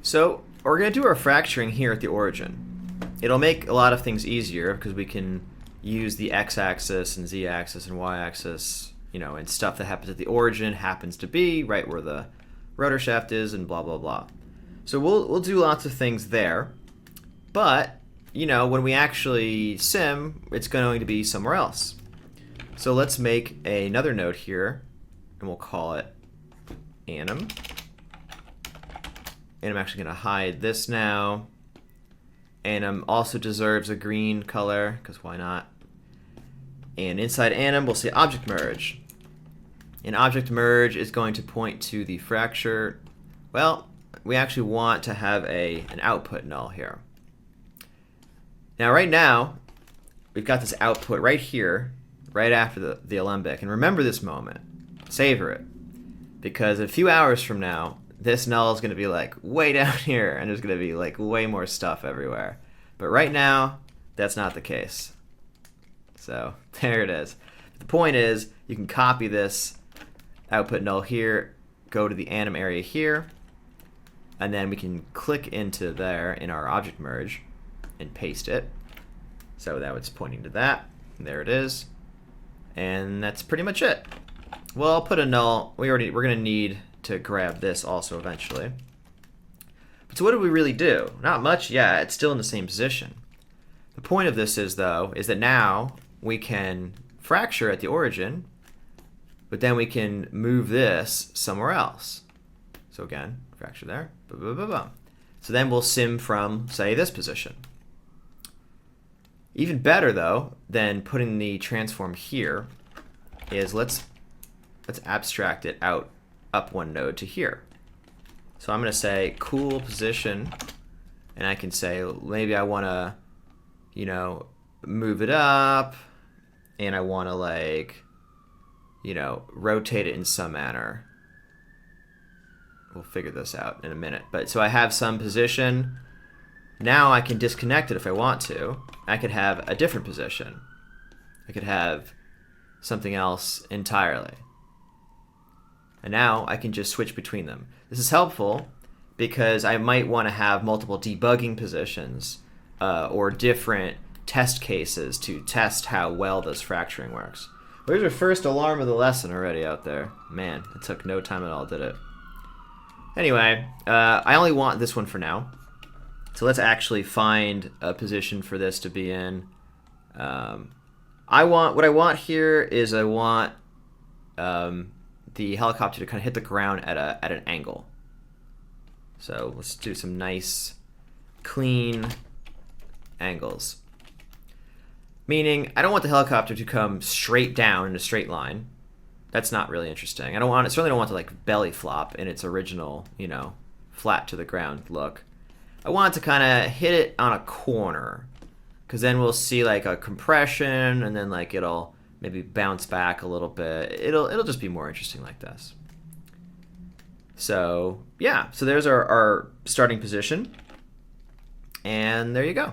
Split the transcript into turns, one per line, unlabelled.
So we're going to do our fracturing here at the origin. It'll make a lot of things easier because we can use the x-axis and z-axis and y-axis, you know, and stuff that happens at the origin happens to be right where the rotor shaft is and blah, blah, blah. So we'll do lots of things there, but, you know, when we actually sim, it's going to be somewhere else. So let's make another node here, and we'll call it anim. And I'm actually going to hide this now. Anim also deserves a green color, because why not? And inside anim, we'll say object merge. And object merge is going to point to the fracture. Well, we actually want to have an output null here. Now, right now, we've got this output right here, right after the alembic. And remember this moment. Savor it. Because a few hours from now, this null is going to be like way down here, and there's going to be like way more stuff everywhere. But right now, that's not the case. So there it is. The point is, you can copy this output null here, go to the anim area here, and then we can click into there in our object merge and paste it. So that was pointing to that. There it is. And that's pretty much it. Well, I'll put a null. We're going to need to grab this also eventually. But so what do we really do? Not much yet. It's still in the same position. The point of this is, though, is that now we can fracture at the origin, but then we can move this somewhere else. So again, fracture there. Boom, boom, boom, boom. So then we'll sim from, say, this position. Even better, though, than putting the transform here is let's abstract it out up one node to here. So I'm going to say cool position, and I can say maybe I want to, you know, move it up, and I want to, like, you know, rotate it in some manner. We'll figure this out in a minute. But so I have some position. Now I can disconnect it if I want to. I could have a different position. I could have something else entirely. And now I can just switch between them. This is helpful because I might want to have multiple debugging positions or different test cases to test how well this fracturing works. Well, here's our first alarm of the lesson already out there. Man, it took no time at all, did it? Anyway, I only want this one for now. So let's actually find a position for this to be in. What I want here is I want the helicopter to kind of hit the ground at an angle. So let's do some nice, clean angles. Meaning, I don't want the helicopter to come straight down in a straight line. That's not really interesting. Certainly don't want to like belly flop in its original, you know, flat to the ground look. I want it to kind of hit it on a corner, because then we'll see like a compression, and then like it'll maybe bounce back a little bit. It'll just be more interesting like this. So yeah, so there's our starting position, and there you go.